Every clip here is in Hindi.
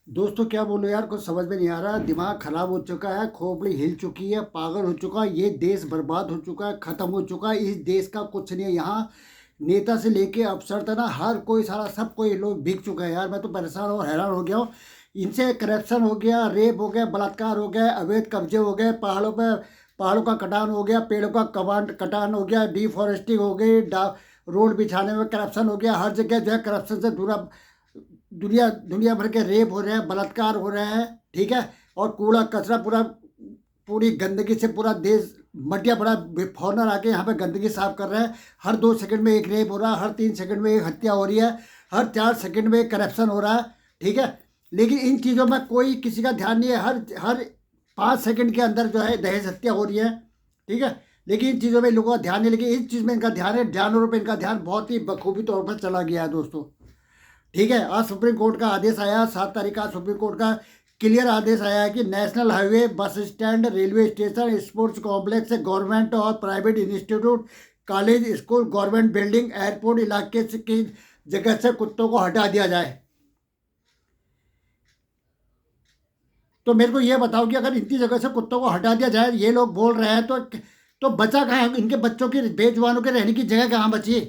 दोस्तों क्या बोलो यार, कुछ समझ में नहीं आ रहा। दिमाग खराब हो चुका है, खोपड़ी हिल चुकी है, पागल हो चुका है। ये देश बर्बाद हो चुका है, खत्म हो चुका है। इस देश का कुछ नहीं है यहाँ। नेता से लेके अफसर तक ना, हर कोई सारा सब कोई लोग बिक चुका है यार। मैं तो परेशान और हैरान हो गया हूँ। इनसे करप्शन हो गया, रेप हो गया, बलात्कार हो गया, अवैध कब्जे हो गए, पहाड़ों पे पहाड़ों का कटान हो गया, पेड़ों का कबान कटान हो गया, डिफॉरेस्टिंग हो गई, रोड बिछाने में करप्शन हो गया। हर जगह जो है करप्शन से दूर। दुनिया दुनिया भर के रेप हो रहे हैं, बलात्कार हो रहे हैं, ठीक है। और कूड़ा कचरा पूरा, पूरी गंदगी से पूरा देश मटिया बड़ा। फॉरनर आके यहाँ पे गंदगी साफ कर रहे हैं। हर 2 सेकंड में एक रेप हो रहा है, हर 3 सेकंड में एक हत्या हो रही है, हर 4 सेकंड में एक करप्शन हो रहा है, ठीक है। लेकिन इन चीज़ों में कोई किसी का ध्यान नहीं है। हर हर 5 सेकंड के अंदर जो है दहेज हत्या हो रही है, ठीक है। लेकिन इन चीज़ों में लोगों का ध्यान नहीं, लेकिन इस चीज़ में इनका ध्यान है। जानवरों पर इनका ध्यान बहुत ही बखूबी तौर पर चला गया है दोस्तों, ठीक है। आज सुप्रीम कोर्ट का आदेश आया, 7 तारीख का सुप्रीम कोर्ट का क्लियर आदेश आया है कि national highway, bus stand, railway station, sports complex, government और private institute, college, school, government building, airport इलाके की जगह से कुत्तों को हटा दिया जाए। तो मेरे को ये बताओ कि अगर इतनी जगह से कुत्तों को हटा दिया जाए, ये लोग बोल रहे हैं, तो बचा कहाँ है? इनके बच्चों की, बेजुबानों के रहने की जगह कहाँ बची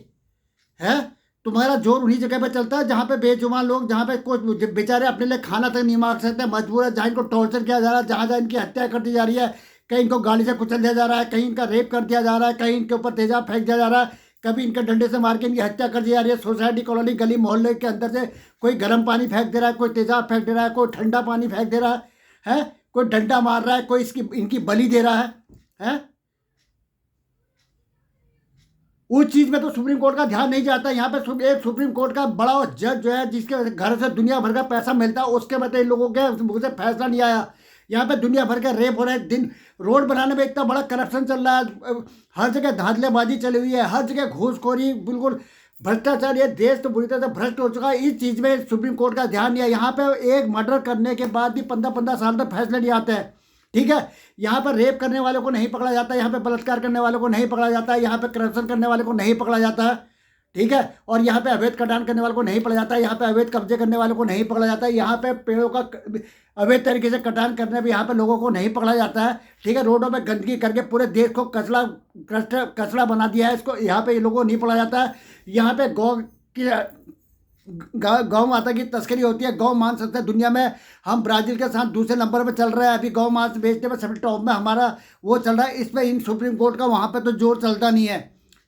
है? तुम्हारा जोर उन्हीं जगह पे चलता है जहाँ पे बेजुबान लोग, जहाँ पे कोई बेचारे अपने लिए खाना तक नहीं मांग सकते, मजबूर है, जहाँ इनको टॉर्चर किया जा रहा है, जहाँ जहाँ इनकी हत्या कर दी जा रही है। कहीं इनको गाड़ी से कुचल दिया जा रहा है, कहीं इनका रेप कर दिया जा रहा है, कहीं इनके ऊपर तेजाब फेंक दिया जा रहा है, कभी इनके डंडे से मार के इनकी हत्या कर दी जा रही है। सोसाइटी, कॉलोनी, गली मोहल्ले के अंदर से कोई गर्म पानी फेंक दे रहा है, कोई तेजाब फेंक दे रहा है, कोई ठंडा पानी फेंक दे रहा है, कोई डंडा मार रहा है, कोई इसकी इनकी बलि दे रहा है? उस चीज में तो सुप्रीम कोर्ट का ध्यान नहीं जाता। यहाँ पे एक सुप्रीम कोर्ट का बड़ा जज जो है, जिसके घर से दुनिया भर का पैसा मिलता है, उसके मतलब इन लोगों के मुझे फैसला नहीं आया। यहाँ पे दुनिया भर के रेप हो रहे हैं। दिन रोड बनाने में इतना बड़ा करप्शन चल रहा है, हर जगह धांधलेबाजी चली हुई है, हर जगह घूसखोरी, बिल्कुल भ्रष्टाचार। ये देश तो बुरी तरह से भ्रष्ट हो चुका है। इस चीज में सुप्रीम कोर्ट का ध्यान नहीं है। यहाँ पे एक मर्डर करने के बाद भी 15-15 साल तक फैसले नहीं आते हैं, ठीक है। यहाँ पर रेप करने वालों को नहीं पकड़ा जाता, यहाँ पे बलात्कार करने वालों को नहीं पकड़ा जाता, यहाँ पे करप्शन करने वाले को नहीं पकड़ा जाता है, ठीक है। और यहाँ पे अवैध कटान करने वालों को नहीं पकड़ा जाता है, यहाँ पे अवैध कब्जे करने वालों को नहीं पकड़ा जाता है, यहाँ पे पेड़ों का अवैध तरीके से कटान करने भी यहाँ पे लोगों को नहीं पकड़ा जाता है, ठीक है। रोडों में गंदगी करके पूरे देश को कचरा कचरा बना दिया है, इसको यहाँ पे लोगों को नहीं पकड़ा जाता है। यहाँ पे गौ की गौ माता की तस्करी होती है। गौ मांस सकते हैं दुनिया में, हम ब्राजील के साथ दूसरे नंबर पर चल रहे हैं। अभी गौ मांस बेचने में सबसे टॉप में हमारा वो चल रहा है। इस पर इन सुप्रीम कोर्ट का वहाँ पे तो जोर चलता नहीं है,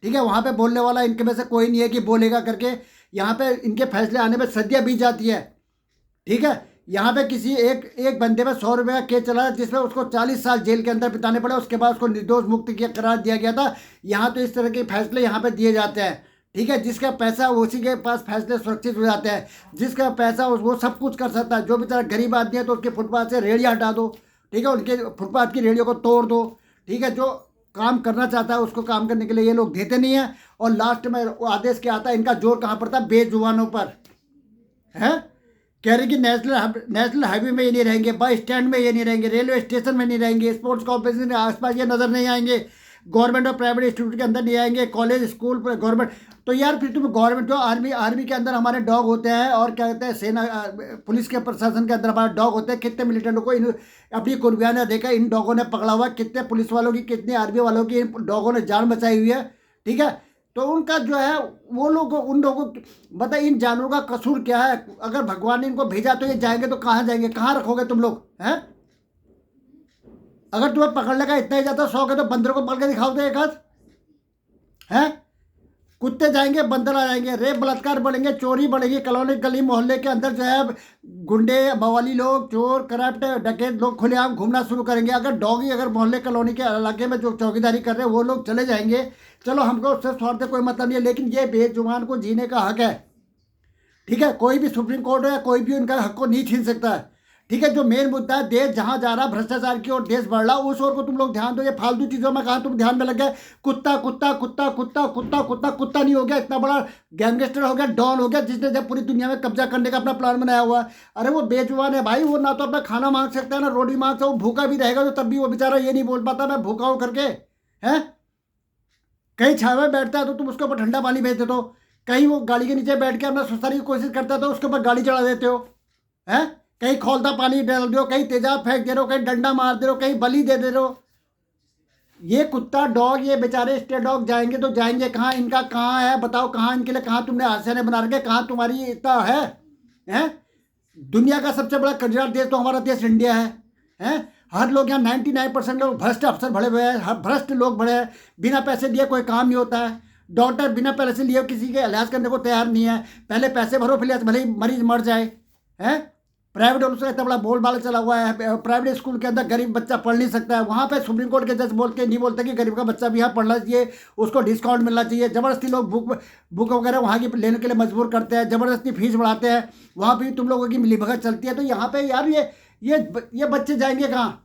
ठीक है। वहाँ पे बोलने वाला इनके में से कोई नहीं है कि बोलेगा करके। यहाँ पे इनके फैसले आने में सदियाँ बीत जाती है, ठीक है। यहाँ पे किसी एक एक बंदे में 100 रुपये का केस चला जिसमें उसको 40 साल जेल के अंदर बिताने पड़े, उसके बाद उसको निर्दोष मुक्त किया करार दिया गया था। यहाँ तो इस तरह के फैसले यहाँ पे दिए जाते हैं, ठीक है। जिसका पैसा उसी के पास फैसले सुरक्षित हो जाते हैं। जिसका पैसा वो सब कुछ कर सकता है। जो बेचारा गरीब आदमी है तो उसके फुटपाथ से रेहड़ियाँ हटा दो, ठीक है। उनके फुटपाथ की रेहड़ियों को तोड़ दो, ठीक है। जो काम करना चाहता है उसको काम करने के लिए ये लोग देते नहीं है। और लास्ट में वो आदेश क्या आता है, इनका जोर कहाँ पड़ता है? बेजुबानों पर है। कह रहे कि नेशनल हाईवे में ये नहीं रहेंगे, बस स्टैंड में ये नहीं रहेंगे, रेलवे स्टेशन में नहीं रहेंगे, स्पोर्ट्स कॉम्प्लेक्स के आसपास ये नजर नहीं आएंगे, गवर्नमेंट और प्राइवेट इंस्टीट्यूट के अंदर नहीं आएंगे, कॉलेज, स्कूल, गवर्नमेंट। तो यार फिर तुम गवर्नमेंट, जो आर्मी के अंदर हमारे डॉग होते हैं, और क्या कहते हैं सेना, पुलिस के प्रशासन के अंदर हमारे डॉग होते हैं। कितने मिलिटेंटों को अपनी कुर्बानियाँ देखा इन डॉगों ने पकड़ा हुआ, कितने पुलिस वालों की, कितने आर्मी वालों की इन डॉगों ने जान बचाई हुई है, ठीक है। तो उनका जो है, वो लोग उन लोगों बता, इन जानवरों का कसूर क्या है? अगर भगवान ने इनको भेजा तो ये जाएंगे तो कहाँ जाएंगे? कहाँ रखोगे तुम लोग हैं? अगर तुम्हें पकड़ने का इतना ही ज़्यादा शौक है तो बंदरों को पकड़ के दिखाओ तो एक हाथ है। कुत्ते जाएंगे, बंदर आ जाएंगे, रेप बलात्कार बढ़ेंगे, चोरी बढ़ेगी, कॉलोनी, गली मोहल्ले के अंदर जो है गुंडे, बवाली लोग, चोर, करप्ट, डकैत लोग खुलेआम घूमना शुरू करेंगे। अगर डॉगी, अगर मोहल्ले कॉलोनी के इलाके में जो चौकीदारी कर रहे हैं वो लोग चले जाएंगे, चलो हमको उससे स्वार्थ से कोई मतलब नहीं है, लेकिन ये बेजुबान को जीने का हक है, ठीक है। कोई भी सुप्रीम कोर्ट हो या कोई भी उनका हक को नहीं छीन सकता है, ठीक है। जो मेन मुद्दा है, देश जहां जा रहा भ्रष्टाचार की ओर, देश बढ़ रहा, उस ओर को तुम लोग ध्यान दो। ये फालतू चीजों में कहा तुम ध्यान में लग गए। कुत्ता कुत्ता कुत्ता कुत्ता कुत्ता कुत्ता कुत्ता नहीं हो गया, इतना बड़ा गैंगस्टर हो गया, डॉन हो गया, जिसने जब पूरी दुनिया में कब्जा करने का अपना प्लान बनाया हुआ है। अरे वो बेजुबान है भाई, वो ना तो अपना खाना मांग सकता है ना रोटी मांग सकता, वो भूखा भी रहेगा तो तब भी वो बेचारा ये नहीं बोल पाता मैं भूखा हूँ करके, है। कहीं छावे में बैठता है तो तुम उसके ऊपर ठंडा पानी भेज देते हो, कहीं वो गाड़ी के नीचे बैठ के अपना सुस्ताने की कोशिश करता है तो उसके ऊपर गाड़ी चढ़ा देते हो, है। कहीं खौलता पानी डाल दो, कहीं तेजाब फेंक दे रहे हो, कहीं डंडा मार दे रहे हो, कहीं बलि दे दे रहे हो। ये कुत्ता डॉग, ये बेचारे स्टे डॉग जाएंगे तो जाएंगे कहाँ? इनका कहाँ है बताओ? कहाँ इनके लिए, कहाँ तुमने आशियाने बना रखे? कहाँ तुम्हारी इतना है? हैं? दुनिया का सबसे बड़ा कंजर देश तो हमारा देश इंडिया है। हर लोग यहाँ 99% लोग भ्रष्ट अफसर भरे हुए हैं, हर भ्रष्ट लोग भरे हैं। बिना पैसे दिए कोई काम नहीं होता है। डॉक्टर बिना पैसे लिए किसी के इलाज करने को तैयार नहीं है। पहले पैसे भरो, फिर भले ही मरीज मर जाए। हैं? प्राइवेट उसका इतना बड़ा बोलबाला चला हुआ है। प्राइवेट स्कूल के अंदर गरीब बच्चा पढ़ नहीं सकता है, वहाँ पे सुप्रीम कोर्ट के जज बोल के नहीं बोलते कि गरीब का बच्चा भी यहाँ पढ़ना चाहिए, उसको डिस्काउंट मिलना चाहिए। ज़बरदस्ती लोग बुक वगैरह वहाँ की लेने के लिए मजबूर करते हैं, ज़बरदस्ती फीस बढ़ाते हैं। वहाँ भी तुम लोगों की मिलीभगत चलती है। तो यहाँ पे यार ये बच्चे जाएंगे कहाँ?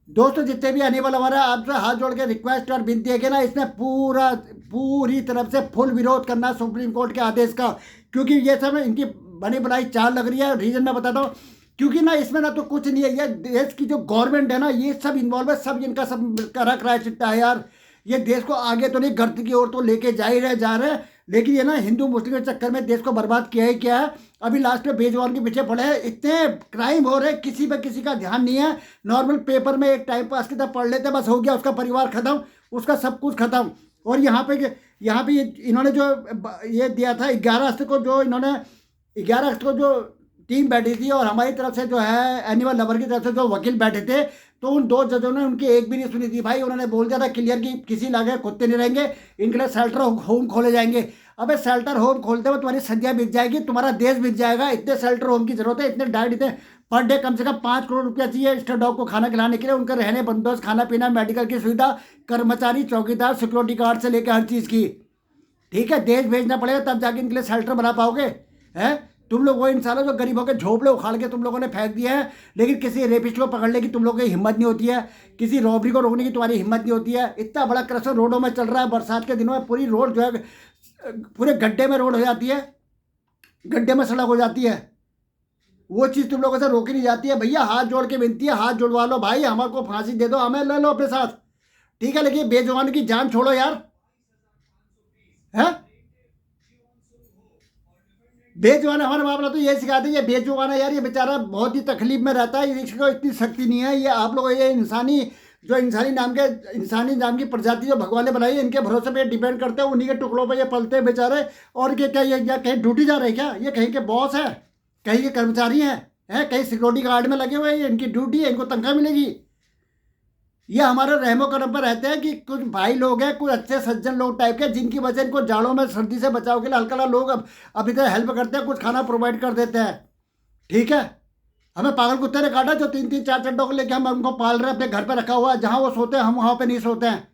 दोस्तों जितने भी आने वाला हमारा आपसे हाथ जोड़ के रिक्वेस्ट और विनती है कि ना इसमें पूरी तरफ से फुल विरोध करना सुप्रीम कोर्ट के आदेश का, क्योंकि ये सब इनकी बनी बनाई चाल लग रही है। रीजन मैं बताता हूँ, क्योंकि ना इसमें ना तो कुछ नहीं है। ये देश की जो गवर्नमेंट है ना, ये सब इन्वॉल्व है, सब इनका सब रख रहा है चिट्टा है यार। ये देश को आगे तो नहीं गर्त की ओर तो लेके जा रहे हैं, लेकिन ये ना हिंदू मुस्लिम के चक्कर में देश को बर्बाद किया ही क्या है। अभी लास्ट में बेजुबान के पीछे पड़े हैं, इतने क्राइम हो रहे हैं, किसी पे किसी का ध्यान नहीं है। नॉर्मल पेपर में एक टाइम पास की तरह पढ़ लेते, बस हो गया, उसका परिवार खत्म, उसका सब कुछ खत्म। और यहाँ पे इन्होंने जो ये दिया था 11 अगस्त को, जो इन्होंने 11 अगस्त को जो टीम बैठी थी और हमारी तरफ से जो है एनिमल लवर की तरफ से जो वकील बैठे थे, तो उन 2 जजों ने उनकी एक भी नहीं सुनी थी भाई। उन्होंने बोल दिया था क्लियर कि किसी इलाके कुत्ते नहीं रहेंगे, इनके लिए शेल्टर होम खोले जाएंगे। अबे शेल्टर होम खोलते हुए तुम्हारी संध्या बीत जाएगी, तुम्हारा देश बीत जाएगा। इतने शेल्टर होम की जरूरत है, इतने डाइट, इतने पर डे कम से कम 5 करोड़ रुपया चाहिए स्टे डॉग को खाना खिलाने के लिए, उनका रहने बंदोबस्त, खाना पीना, मेडिकल की सुविधा, कर्मचारी, चौकीदार, सिक्योरिटी गार्ड से लेकर हर चीज़ की। ठीक है, देश भेजना पड़ेगा तब जाके इनके लिए शेल्टर बना पाओगे। हैं? तुम लोग वो इंसान हो जो गरीबों के झोपड़े उखाड़ के तुम लोगों ने फेंक दिए हैं, लेकिन किसी रेपिस्ट को पकड़ने की तुम लोगों की हिम्मत नहीं होती है, किसी रॉबरी को रोकने की तुम्हारी हिम्मत नहीं होती है। इतना बड़ा करप्शन रोडों में चल रहा है, बरसात के दिनों में पूरी रोड जो है पूरे गड्ढे में रोड हो जाती है, गड्ढे में सड़क हो जाती है। वो चीज़ तुम लोगों से रोकी नहीं जाती है। भैया हाथ जोड़ के विनती है, हाथ जुड़वा लो भाई, हमारे को फांसी दे दो, हमें ले लो अपने साथ। ठीक है, लेकिन बेजुबान की जान छोड़ो यार। है बेजुबान, हमारा मामला तो ये सिखाते हैं, ये बेजुबान है यार, ये बेचारा बहुत ही तकलीफ में रहता है, इसको इतनी शक्ति नहीं है। ये आप लोग ये इंसानी नाम की प्रजाति जो भगवान ने बनाई है, इनके भरोसे पे डिपेंड करते हैं, उन्हीं के टुकड़ों पे ये पलते हैं बेचारे। और ये क्या, ये कहीं ड्यूटी जा रहे हैं क्या? ये कहीं के बॉस है, कहीं के कर्मचारी हैं, कहीं सिक्योरिटी गार्ड में लगे हुए हैं, इनकी ड्यूटी है, इनको तनख्वाह मिलेगी। ये हमारे रहमो करम पर रहते हैं कि कुछ भाई लोग हैं, कुछ अच्छे सज्जन लोग टाइप के, जिनकी वजह इनको जाड़ों में सर्दी से बचाव के लिए हल्का लोग अभी तक हेल्प करते हैं, कुछ खाना प्रोवाइड कर देते हैं। ठीक है, हमें पागल कुत्ते ने काटा जो 3-3 4 डॉग लेके हम उनको पाल रहे हैं, अपने घर पे रखा हुआ है, जहाँ वो सोते हैं हम वहाँ पे नहीं सोते हैं।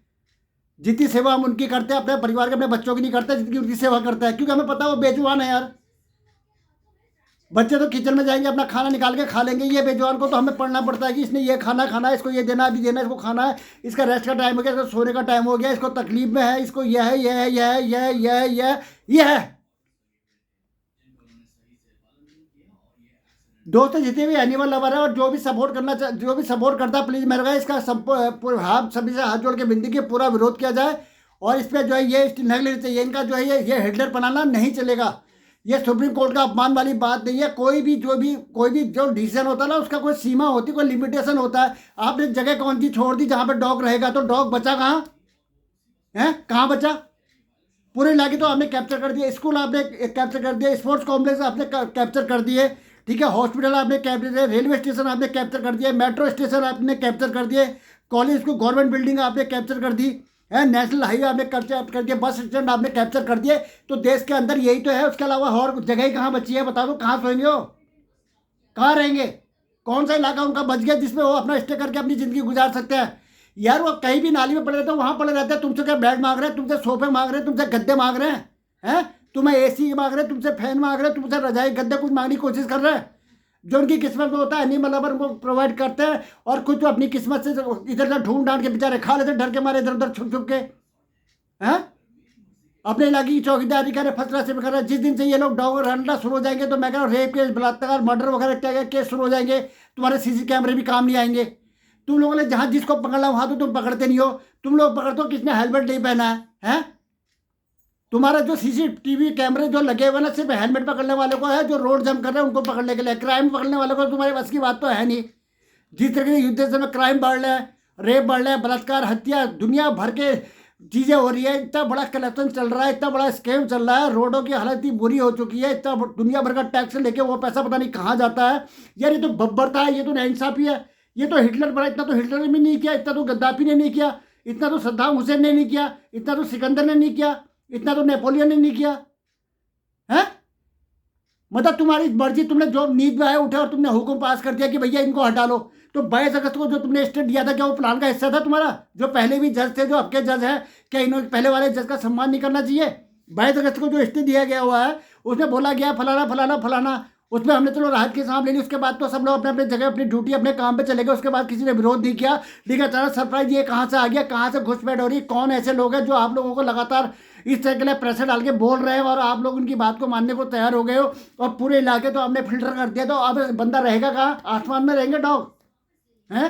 जितनी सेवा हम उनकी करते हैं अपने परिवार के, अपने बच्चों की नहीं करते जितनी उनकी सेवा करता है, क्योंकि हमें पता है वो बेजुबान है यार। बच्चे तो किचन में जाएंगे, अपना खाना निकाल के खा लेंगे, ये बेजुबान को तो हमें पढ़ना पड़ता है कि इसने ये खाना खाना है, इसको ये देना, अभी देना, इसको खाना है, इसका रेस्ट का टाइम हो गया, इसको सोने का टाइम हो गया, इसको तकलीफ में है, इसको यह है, यह है, यह है, यह है, यह है, यह है, यह है। दोस्तों जितने भी एनिमल लवर है और जो भी सपोर्ट करता है, प्लीज़ मेरे को इसका हाथ सभी से हाथ जोड़ के विनती की पूरा विरोध किया जाए। और इस पर जो है ये नगलेनी चाहिए, इनका जो है ये हिटलर बनाना नहीं चलेगा। ये सुप्रीम कोर्ट का अपमान वाली बात नहीं है। कोई भी जो डिसीजन होता है ना, उसका कोई सीमा होती है, कोई लिमिटेशन होता है। आपने जगह कौन सी छोड़ दी जहाँ पे डॉग रहेगा, तो डॉग बचा कहाँ है? कहाँ बचा? पूरे इलाके तो आपने कैप्चर कर दिए, स्कूल आपने कैप्चर कर दिया, स्पोर्ट्स कॉम्प्लेक्स आपने कैप्चर कर दिए। ठीक है, हॉस्पिटल आपने कैप्चर किया, रेलवे स्टेशन आपने कैप्चर कर दिया, मेट्रो स्टेशन आपने कैप्चर कर दिए, कॉलेज को गवर्नमेंट बिल्डिंग आपने कैप्चर कर दी है, नेशनल हाईवे आपने कैप्चर कर दिया, बस स्टैंड आपने कैप्चर कर दिए। तो देश के अंदर यही तो है, उसके अलावा और जगह ही कहाँ बची है? बता दो, कहाँ सोएंगे हो, कहाँ रहेंगे? कौन सा इलाका उनका बच गया जिसमें वो अपना स्टे करके अपनी ज़िंदगी गुजार सकते हैं? यार वो कहीं भी नाली में पड़े रहते हैं, वहाँ पड़े रहते हैं। तुमसे क्या बेड मांग रहे हैं, तुमसे सोफे मांग रहे हैं, तुमसे गद्दे मांग रहे हैं, तुम्हें एसी मांग रहे हैं, तुमसे फैन मांग रहे हैं, तुमसे रजाई गद्दे कुछ मांगने की कोशिश कर रहे हैं। जो उनकी किस्मत में होता है एनिमल लवर उनको प्रोवाइड करते हैं, और कुछ तो अपनी किस्मत से इधर उधर ढूंढ ढांड के बेचारे खा लेते डर के मारे, इधर उधर छुप छुप के। हैं? अपने इलाके की चौकीदारी कर रहे, फसला से कर रहे। जिस दिन से ये लोग डॉग रंडा शुरू हो जाएंगे, तो मैं कह रहा हूँ रेप केस, बलात्कार, मर्डर वगैरह क्या केस शुरू हो जाएंगे। तुम्हारे सीसी कैमरे भी काम नहीं आएंगे। तुम लोगों ने जहाँ जिसको पकड़ना वहाँ तो तुम पकड़ते नहीं हो। तुम लोग पकड़ते हो किसने हेलमेट नहीं पहना है? तुम्हारा जो सीसीटीवी कैमरे जो लगे हुए ना सिर्फ हेलमेट पकड़ने वाले को है, जो रोड जम कर रहे हैं उनको पकड़ने के लिए, क्राइम पकड़ने वाले को तुम्हारे बस की बात तो है नहीं। जिस तरीके से युद्ध में क्राइम बढ़ रहे हैं, रेप बढ़ रहे हैं, बलात्कार, हत्या, दुनिया भर के चीज़ें हो रही है, इतना बड़ा कलेक्शन चल रहा है, इतना बड़ा स्कैम चल रहा है, रोडों की हालत इतनी बुरी हो चुकी है, इतना दुनिया भर का टैक्स लेके वो पैसा पता नहीं कहाँ जाता है। यार ये तो बब्बरता है, ये तो नाइंसाफ़ी है, ये तो हिटलर बना। इतना तो हिटलर ने भी नहीं किया, इतना तो गद्दाफी ने नहीं किया, इतना तो सद्दाम हुसैन ने नहीं किया, इतना तो सिकंदर ने नहीं किया, इतना तो नेपोलियन ने नहीं किया है। मतलब तुम्हारी मर्जी, तुमने जो नींद में आए उठे और तुमने हुक्म पास कर दिया कि भैया इनको हटा लो। तो 22 अगस्त को जो तुमने स्टेट दिया था, क्या वो प्लान का हिस्सा था तुम्हारा? जो पहले भी जज थे, जो अब के जज हैं, क्या इन्होंने पहले वाले जज का सम्मान नहीं करना चाहिए? 22 अगस्त को जो स्टे दिया गया हुआ है उसमें बोला गया फलाना फलाना फलाना, उसमें हमने चलो राहत की सांस ले ली, उसके बाद तो सब लोग अपने अपने जगह अपनी ड्यूटी अपने काम पे चले गए, उसके बाद किसी ने विरोध नहीं किया। लेकिन अचानक सरप्राइज ये कहाँ से आ गया, कहाँ से घुसपैठ हो रही, कौन ऐसे लोग हैं जो आप लोगों को लगातार इस तरह के लिए प्रेशर डाल के बोल रहे हैं और आप लोग उनकी बात को मानने को तैयार हो गए हो, और पूरे इलाके तो आपने फिल्टर कर दिया। तो अब बंदा रहेगा कहाँ? आसमान में रहेंगे डॉग हैं?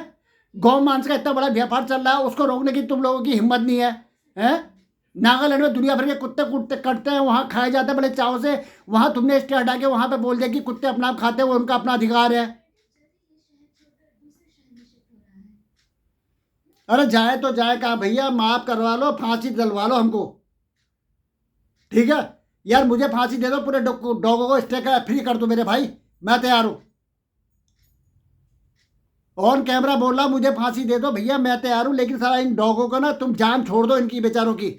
गौ मांस का इतना बड़ा व्यापार चल रहा है, उसको रोकने की तुम लोगों की हिम्मत नहीं है हैं? नागालैंड में दुनिया भर के कुत्ते कुत्ते कटते हैं, वहाँ खाए जाते हैं बड़े चाव से, वहाँ तुमने स्टे हटा के वहाँ पे बोल दिया कि कुत्ते अपना आप खाते हैं, वो उनका अपना अधिकार है। अरे जाए तो जाए कहाँ भैया, माफ करवा लो, फांसी दिलवा लो हमको, ठीक है? यार मुझे फांसी दे दो, पूरे डॉगों को स्टे का फ्री कर दो मेरे भाई, मैं तैयार हूँ। ऑन कैमरा बोल रहा, मुझे फांसी दे दो भैया, मैं तैयार हूँ। लेकिन सारा इन डॉगों को ना तुम जान छोड़ दो, इनकी बेचारों की,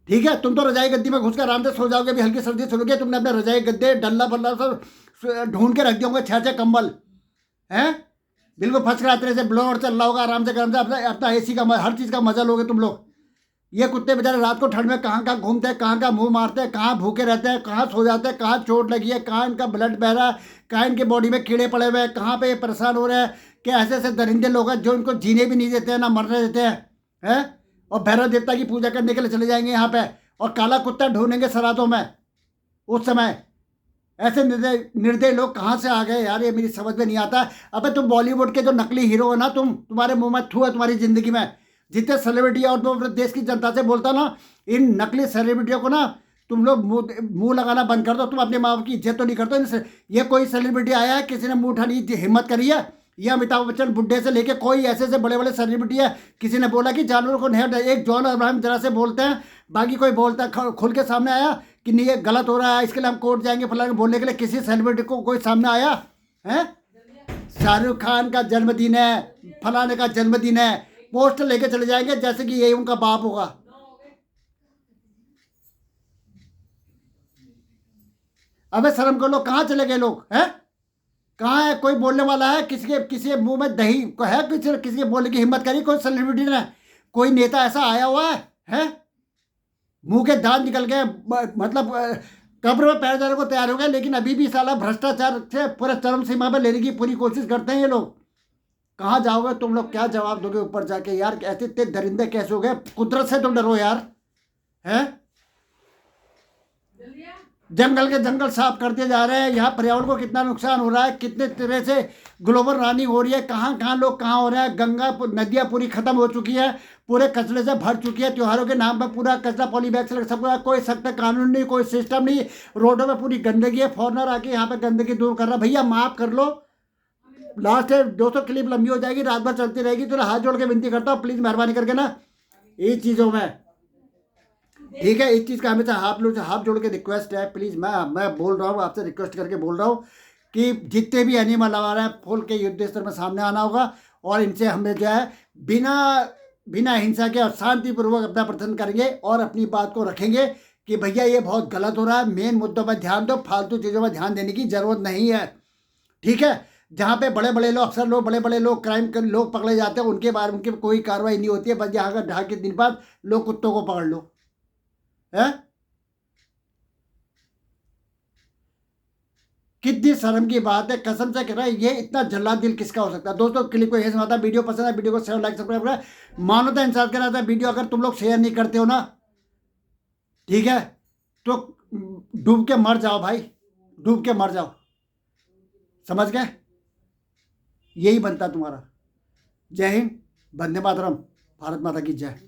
ठीक है? तुम तो रजाई गद्दी में घुस कर आराम से सो जाओगे, अभी हल्की सर्दी चलोगे, तुमने अपने रजाई गद्दे डल्ला बल्ला सब ढूंढ के रख दिए होंगे, 6 6 कंबल हैं, बिल्कुल फर्स्ट क्लास तरह से ब्लोअर चल रहा होगा आराम से, गरम से अपना अपना एसी का हर चीज़ का मजा लोगे तुम लोग। ये कुत्ते बेचारे रात को ठंड में कहाँ कहाँ घूमते हैं, कहाँ कहाँ मुंह मारते हैं, कहाँ भूखे रहते हैं, कहाँ सो जाते हैं, कहाँ चोट लगी है, कहाँ इनका ब्लड बह रहा है, कहाँ इनके बॉडी में कीड़े पड़े हुए हैं, कहाँ पे ये परेशान हो रहे हैं, कि ऐसे ऐसे दरिंदे लोग हैं जो इनको जीने भी नहीं देते हैं, ना मरने देते हैं और भैरव देवता की पूजा करने के लिए चले जाएंगे यहाँ पे, और काला कुत्ता ढूंढेंगे सरातों में उस समय। ऐसे निर्दय निर्दय लोग कहाँ से आ गए यार, ये मेरी समझ में नहीं आता। अबे तुम बॉलीवुड के जो नकली हीरो हो ना, तुम्हारे मुंह में थू है तुम्हारी ज़िंदगी में, जितने सेलिब्रिटी और तुम अपने देश की जनता से बोलता ना, इन नकली सेलिब्रिटियों को ना तुम लोग मुंह लगाना बंद कर दो। तुम अपने माँ बाप की इज्जत तो नहीं करते इनसे। ये कोई सेलिब्रिटी आया है, किसी ने मुंह उठाने की हिम्मत करी है? ये अमिताभ बच्चन बुड्ढे से लेके कोई ऐसे ऐसे बड़े बड़े सेलिब्रिटी है, किसी ने बोला कि जानवरों को नहीं? एक जॉन अब्राहम जरा से बोलते हैं, बाकी कोई बोलता खुल के सामने आया कि नहीं ये गलत हो रहा है, इसके लिए हम कोर्ट जाएंगे फलाने, बोलने के लिए किसी सेलिब्रिटी को कोई सामने आया है? शाहरुख खान का जन्मदिन है, फलाने का जन्मदिन है, पोस्टर लेके चले जाएंगे जैसे कि यही उनका बाप होगा। अबे शर्म कर लो, कहाँ चले गए लोग हैं? कहाँ है? कोई बोलने वाला है? किसी के मुंह में दही को है? किसी के बोलने की हिम्मत करी कोई सेलिब्रिटी ने? कोई नेता ऐसा आया हुआ है? मुंह के दांत निकल गए, मतलब कब्र में पैर जाने को तैयार हो गए, लेकिन अभी भी साला भ्रष्टाचार से पूरे चरम सीमा पर लेने की पूरी कोशिश करते हैं ये लोग। कहाँ जाओगे तुम लोग? क्या जवाब दोगे ऊपर जाके? यार ऐसे इतने दरिंदे कैसे हो गए? कुदरत से तो डरो यार, हैं? जंगल के जंगल साफ करते जा रहे हैं, यहाँ पर्यावरण को कितना नुकसान हो रहा है, कितने तरह से ग्लोबल वार्मिंग हो रही है, कहाँ कहाँ लोग कहाँ हो रहे हैं, गंगा नदियाँ पूरी खत्म हो चुकी है, पूरे कचरे से भर चुकी है, त्योहारों के नाम पर पूरा कचरा पॉलीबैग से सब कोई सख्त कानून नहीं, कोई सिस्टम नहीं, रोडों में पूरी गंदगी है, फॉरनर आके यहाँ पे गंदगी दूर कर रहा है। भैया माफ़ कर लो, लास्ट है 200 क्लिप लंबी हो जाएगी, रात भर चलती रहेगी, तो हाथ जोड़ के विनती करता हूँ प्लीज़ मेहरबानी करके ना ये चीज़ों में, ठीक है? इस चीज़ का हमेशा हाथ जोड़ के रिक्वेस्ट है प्लीज़। मैं बोल रहा हूँ आपसे, रिक्वेस्ट करके बोल रहा हूँ कि जितने भी एनिमल आ रहे हैं फुल के युद्ध स्तर में सामने आना होगा, और इनसे हमें जो है बिना बिना हिंसा के और शांतिपूर्वक अपना प्रदर्शन करेंगे और अपनी बात को रखेंगे कि भैया ये बहुत गलत हो रहा है, मेन मुद्दों पर ध्यान दो, फालतू चीज़ों पर ध्यान देने की ज़रूरत नहीं है, ठीक है? जहाँ पे बड़े बड़े लोग, अक्सर लोग, बड़े बड़े लोग, क्राइम के लोग पकड़े जाते हैं, उनके बारे में उनकी कोई कार्रवाई नहीं होती है, बस यहाँ का 2.5 दिन बाद लोग कुत्तों को पकड़ लो है। कितनी शर्म की बात है, कसम से कह रहा है, ये इतना जल्लाद दिल किसका हो सकता है? दोस्तों क्लिप को यही सुनाता है, वीडियो पसंद है वीडियो को शेयर लाइक सब्सक्राइब करें। मानवता इंसान कर रहा था वीडियो, अगर तुम लोग शेयर नहीं करते हो ना, ठीक है, तो डूब के मर जाओ भाई, डूब के मर जाओ, समझ गए? यही बनता तुम्हारा। जय हिंद, वंदे मातरम, भारत माता की जय।